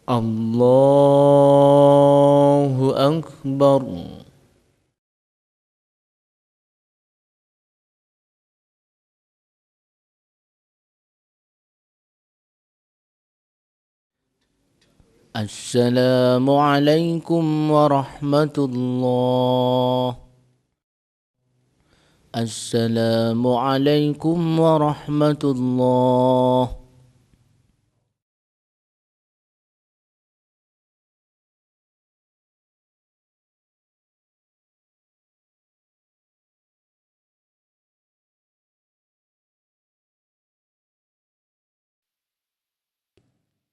الله أكبر. السلام عليكم ورحمة الله. السلام عليكم ورحمة الله.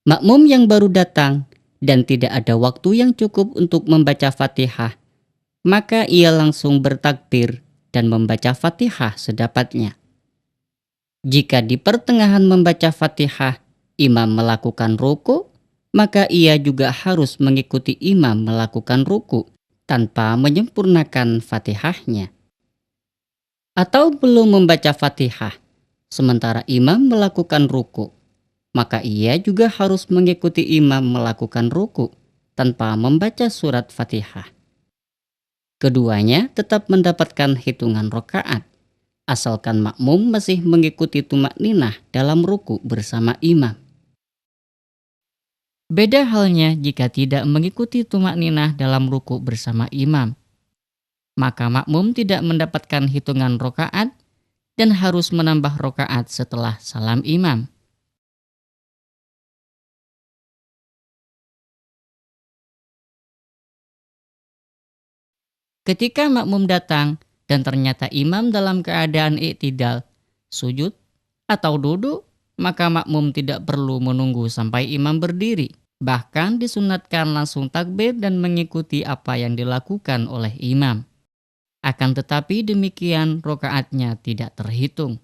Makmum yang baru datang dan tidak ada waktu yang cukup untuk membaca Fatihah, maka ia langsung bertakbir dan membaca Fatihah sedapatnya. Jika di pertengahan membaca Fatihah, imam melakukan ruku, maka ia juga harus mengikuti imam melakukan ruku tanpa menyempurnakan Fatihahnya. Atau belum membaca Fatihah, sementara imam melakukan ruku, maka ia juga harus mengikuti imam melakukan ruku tanpa membaca surat Fatihah. Keduanya tetap mendapatkan hitungan rakaat, asalkan makmum masih mengikuti tumakninah dalam ruku bersama imam. Beda halnya jika tidak mengikuti tumakninah dalam ruku bersama imam, maka makmum tidak mendapatkan hitungan rakaat dan harus menambah rakaat setelah salam imam. Ketika makmum datang dan ternyata imam dalam keadaan i'tidal, sujud atau duduk, maka makmum tidak perlu menunggu sampai imam berdiri. Bahkan disunatkan langsung takbir dan mengikuti apa yang dilakukan oleh imam. Akan tetapi demikian rakaatnya tidak terhitung.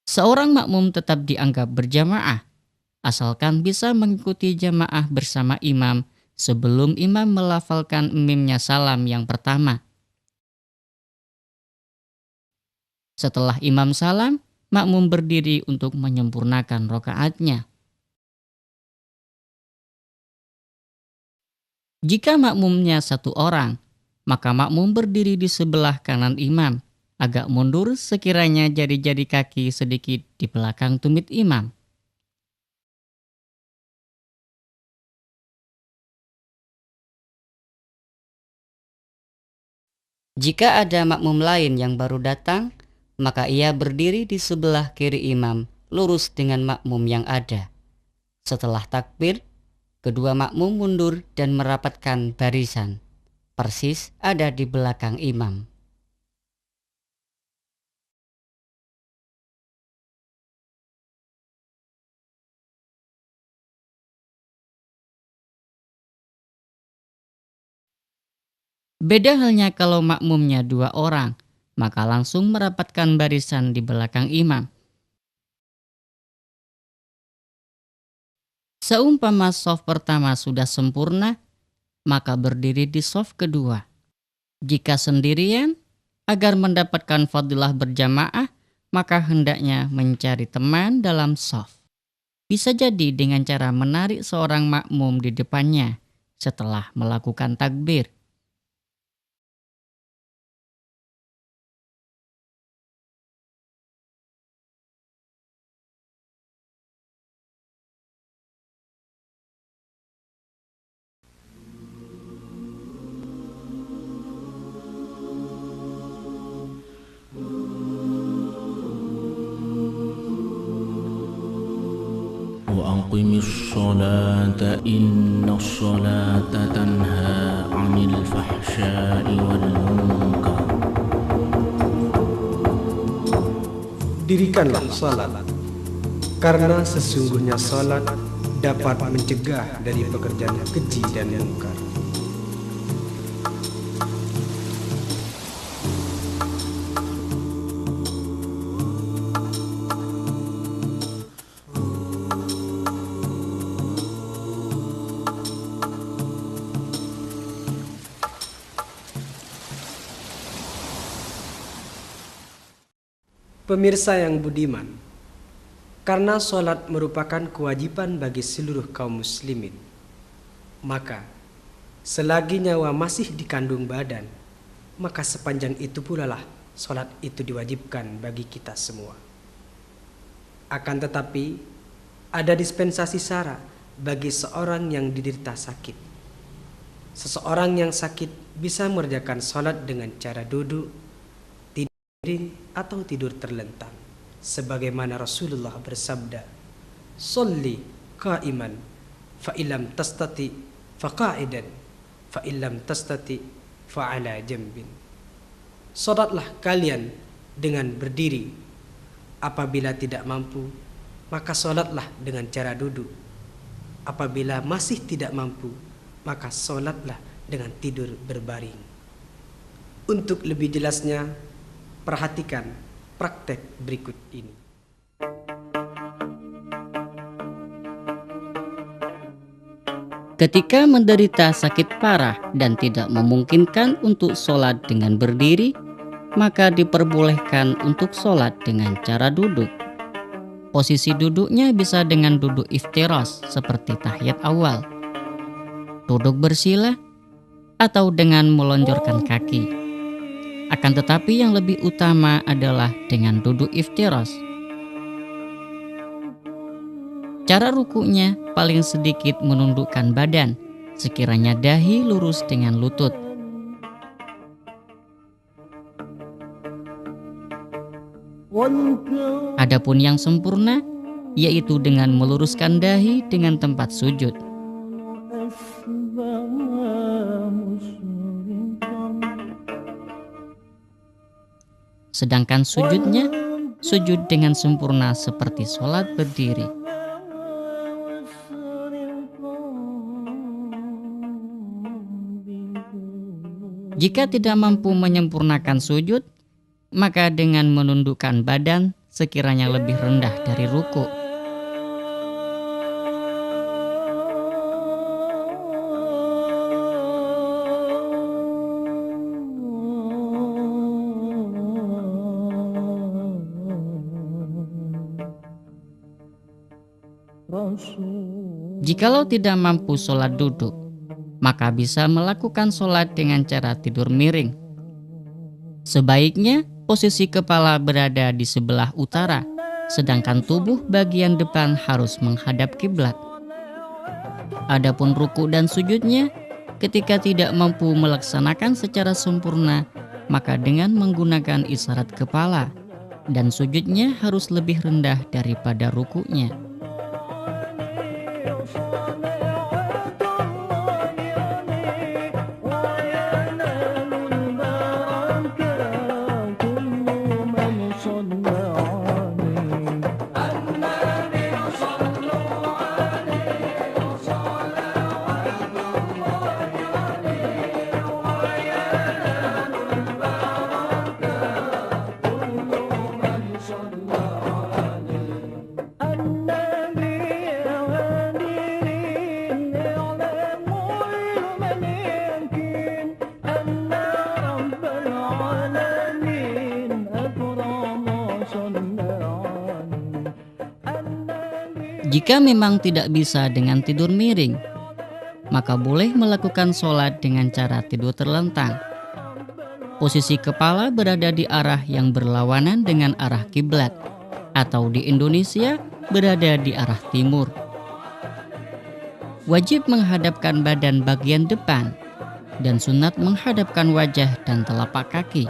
Seorang makmum tetap dianggap berjamaah, asalkan bisa mengikuti jamaah bersama imam sebelum imam melafalkan mimnya salam yang pertama. Setelah imam salam, makmum berdiri untuk menyempurnakan rakaatnya. Jika makmumnya satu orang, maka makmum berdiri di sebelah kanan imam, agak mundur sekiranya jari-jari kaki sedikit di belakang tumit imam. Jika ada makmum lain yang baru datang, maka ia berdiri di sebelah kiri imam, lurus dengan makmum yang ada. Setelah takbir, kedua makmum mundur dan merapatkan barisan, persis ada di belakang imam. Beda halnya kalau makmumnya dua orang, maka langsung merapatkan barisan di belakang imam. Seumpama shaf pertama sudah sempurna, maka berdiri di shaf kedua. Jika sendirian, agar mendapatkan fadilah berjamaah, maka hendaknya mencari teman dalam shaf. Bisa jadi dengan cara menarik seorang makmum di depannya setelah melakukan takbir. وأقم الصلاة إن الصلاة تنهى عن الفحشاء والمنكر. Dirikanlah salat, karena sesungguhnya salat dapat mencegah dari pekerjaan keji dan mungkar. Pemirsa yang budiman, karena sholat merupakan kewajiban bagi seluruh kaum muslimin, maka selagi nyawa masih dikandung badan, maka sepanjang itu pula lah sholat itu diwajibkan bagi kita semua. Akan tetapi, ada dispensasi syara bagi seorang yang diderita sakit. Seseorang yang sakit bisa mengerjakan sholat dengan cara duduk, tidur atau tidur terlentang, sebagaimana Rasulullah bersabda, "Sholli qa'iman, fa illam tastati fa qa'idan, fa illam tastati fa ala jambin." Sholatlah kalian dengan berdiri. Apabila tidak mampu, maka sholatlah dengan cara duduk. Apabila masih tidak mampu, maka sholatlah dengan tidur berbaring. Untuk lebih jelasnya, perhatikan praktek berikut ini. Ketika menderita sakit parah dan tidak memungkinkan untuk sholat dengan berdiri, maka diperbolehkan untuk sholat dengan cara duduk. Posisi duduknya bisa dengan duduk iftiras seperti tahiyat awal, duduk bersila, atau dengan melonjorkan kaki. Akan tetapi yang lebih utama adalah dengan duduk iftiras. Cara rukuknya paling sedikit menundukkan badan, sekiranya dahi lurus dengan lutut. Adapun yang sempurna, yaitu dengan meluruskan dahi dengan tempat sujud. Sedangkan sujudnya, sujud dengan sempurna seperti sholat berdiri. Jika tidak mampu menyempurnakan sujud, maka dengan menundukkan badan sekiranya lebih rendah dari ruku. Jikalau tidak mampu sholat duduk, maka bisa melakukan sholat dengan cara tidur miring. Sebaiknya posisi kepala berada di sebelah utara, sedangkan tubuh bagian depan harus menghadap kiblat. Adapun ruku dan sujudnya, ketika tidak mampu melaksanakan secara sempurna, maka dengan menggunakan isyarat kepala, dan sujudnya harus lebih rendah daripada rukunya. Jika memang tidak bisa dengan tidur miring, maka boleh melakukan sholat dengan cara tidur terlentang. Posisi kepala berada di arah yang berlawanan dengan arah kiblat, atau di Indonesia berada di arah timur. Wajib menghadapkan badan bagian depan, dan sunat menghadapkan wajah dan telapak kaki.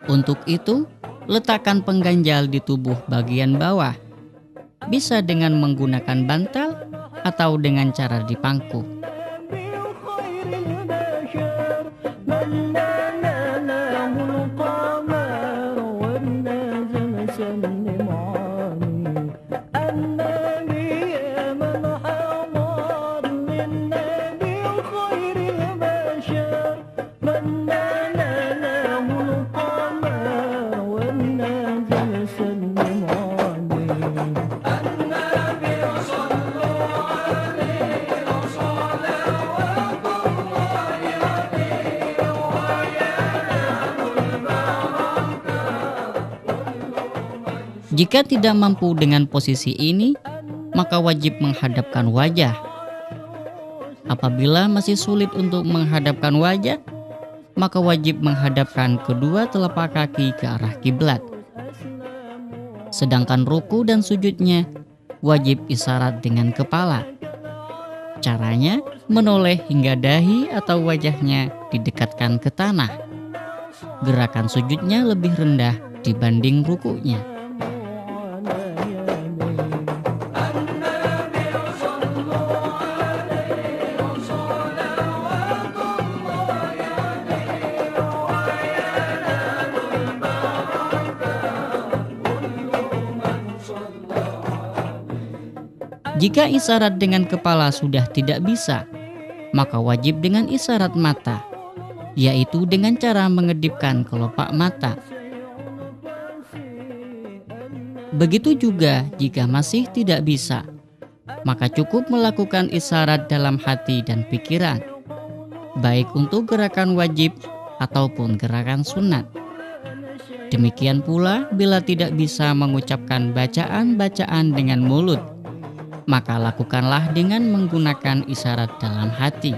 Untuk itu, letakkan pengganjal di tubuh bagian bawah. Bisa dengan menggunakan bantal atau dengan cara dipangku. Jika tidak mampu dengan posisi ini, maka wajib menghadapkan wajah. Apabila masih sulit untuk menghadapkan wajah, maka wajib menghadapkan kedua telapak kaki ke arah kiblat. Sedangkan ruku dan sujudnya wajib isyarat dengan kepala. Caranya menoleh hingga dahi atau wajahnya didekatkan ke tanah. Gerakan sujudnya lebih rendah dibanding rukunya. Jika isyarat dengan kepala sudah tidak bisa, maka wajib dengan isyarat mata, yaitu dengan cara mengedipkan kelopak mata. Begitu juga jika masih tidak bisa, maka cukup melakukan isyarat dalam hati dan pikiran, baik untuk gerakan wajib ataupun gerakan sunat. Demikian pula bila tidak bisa mengucapkan bacaan-bacaan dengan mulut, maka lakukanlah dengan menggunakan isyarat dalam hati.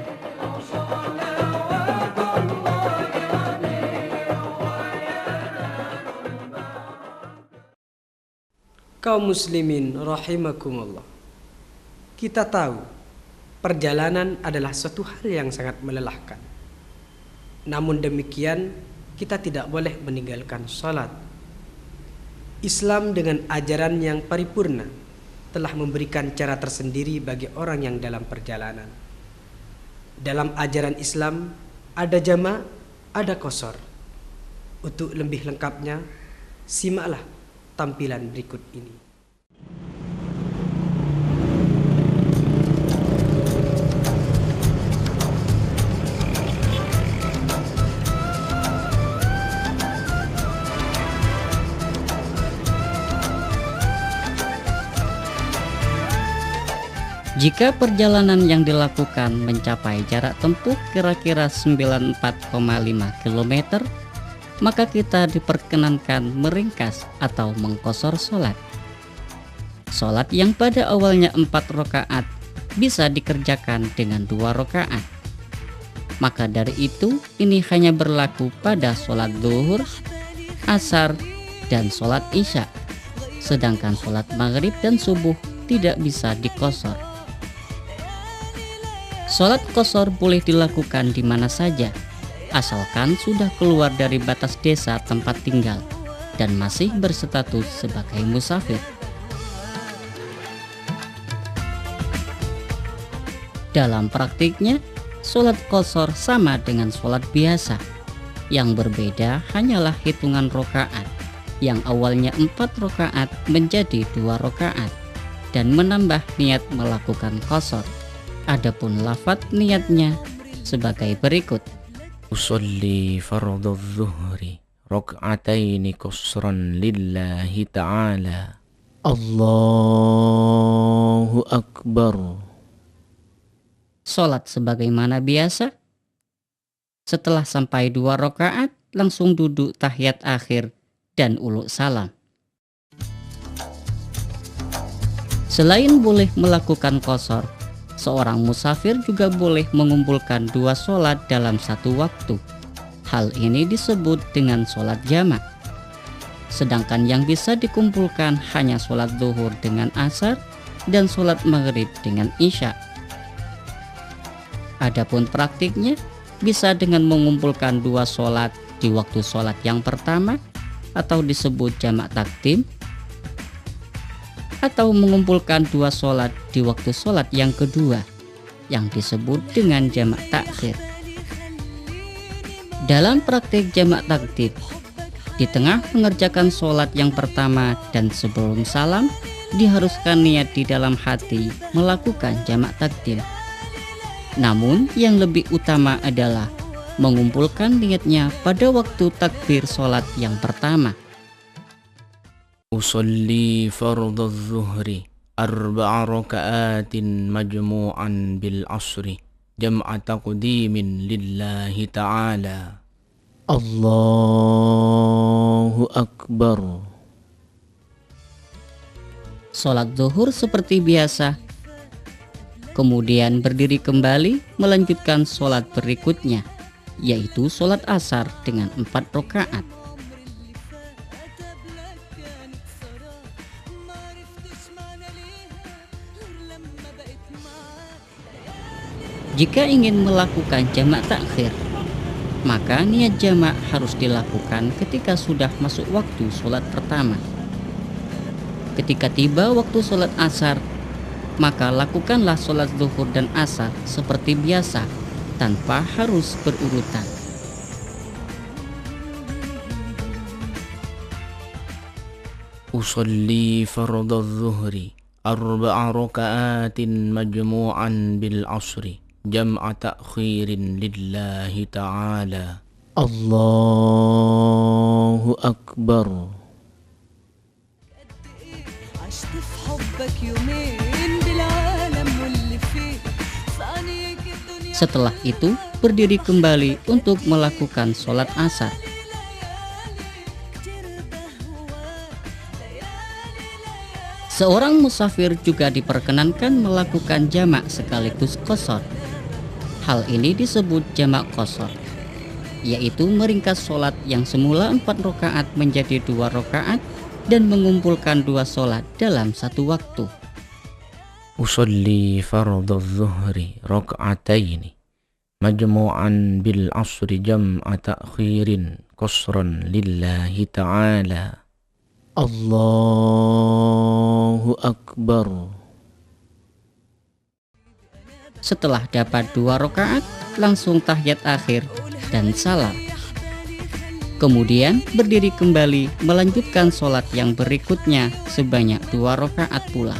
Kaum muslimin rahimakumullah. Kita tahu perjalanan adalah suatu hal yang sangat melelahkan. Namun demikian, kita tidak boleh meninggalkan salat. Islam dengan ajaran yang paripurna telah memberikan cara tersendiri bagi orang yang dalam perjalanan. Dalam ajaran Islam ada jama', ada qasar. Untuk lebih lengkapnya, simaklah tampilan berikut ini. Jika perjalanan yang dilakukan mencapai jarak tempuh kira-kira 94,5 km, maka kita diperkenankan meringkas atau mengqashar sholat. Sholat yang pada awalnya 4 rakaat bisa dikerjakan dengan 2 rakaat. Maka dari itu, ini hanya berlaku pada sholat zuhur, asar, dan sholat isya. Sedangkan sholat maghrib dan subuh tidak bisa diqashar. Sholat qashar boleh dilakukan di mana saja, asalkan sudah keluar dari batas desa tempat tinggal dan masih berstatus sebagai musafir. Dalam praktiknya, sholat qashar sama dengan sholat biasa. Yang berbeda hanyalah hitungan rakaat, yang awalnya 4 rakaat menjadi 2 rakaat, dan menambah niat melakukan qashar. Adapun lafadz niatnya sebagai berikut. Usolli fardhu zuhri rak'ataini qasran lillahi ta'ala. Allahu Akbar. Sholat sebagaimana biasa. Setelah sampai 2 rakaat, langsung duduk tahiyat akhir dan uluk salam. Selain boleh melakukan qashar, seorang musafir juga boleh mengumpulkan 2 sholat dalam satu waktu. Hal ini disebut dengan sholat jamak. Sedangkan yang bisa dikumpulkan hanya sholat zuhur dengan asar dan sholat maghrib dengan isya. Adapun praktiknya bisa dengan mengumpulkan 2 sholat di waktu sholat yang pertama atau disebut jamak takdim, atau mengumpulkan 2 sholat di waktu sholat yang kedua yang disebut dengan jamak takhir. Dalam praktik jamak takdim, di tengah mengerjakan sholat yang pertama dan sebelum salam diharuskan niat di dalam hati melakukan jamak takdim. Namun yang lebih utama adalah mengumpulkan niatnya pada waktu takbir sholat yang pertama. Usolli fardhu zuhri 4 raka'atin majmu'an bil asri jam'a taqdimin lillahi ta'ala. Allahu Akbar. sholat zuhur seperti biasa, kemudian berdiri kembali melanjutkan sholat berikutnya, yaitu sholat asar dengan 4 rakaat. Jika ingin melakukan jamak takhir, maka niat jamak harus dilakukan ketika sudah masuk waktu sholat pertama. Ketika tiba waktu sholat asar, maka lakukanlah sholat zuhur dan asar seperti biasa tanpa harus berurutan. Usalli fardadh zuhri 4 raka'atin majmu'an bil asri jam'a ta'khirin lillahi ta'ala. Allahu Akbar. Setelah itu berdiri kembali untuk melakukan sholat asar. Seorang musafir juga diperkenankan melakukan jamak sekaligus qashar. Hal ini disebut jamak qashar, yaitu meringkas sholat yang semula 4 rakaat menjadi 2 rakaat dan mengumpulkan 2 sholat dalam satu waktu. Usalli fardadh zuhri raka'ataini majmu'an bil asri jam'a ta'khirin qasran lillahi ta'ala. Allahu Akbar. Setelah dapat 2 rakaat, langsung tahiyat akhir dan salam. Kemudian berdiri kembali melanjutkan sholat yang berikutnya sebanyak 2 rakaat pula.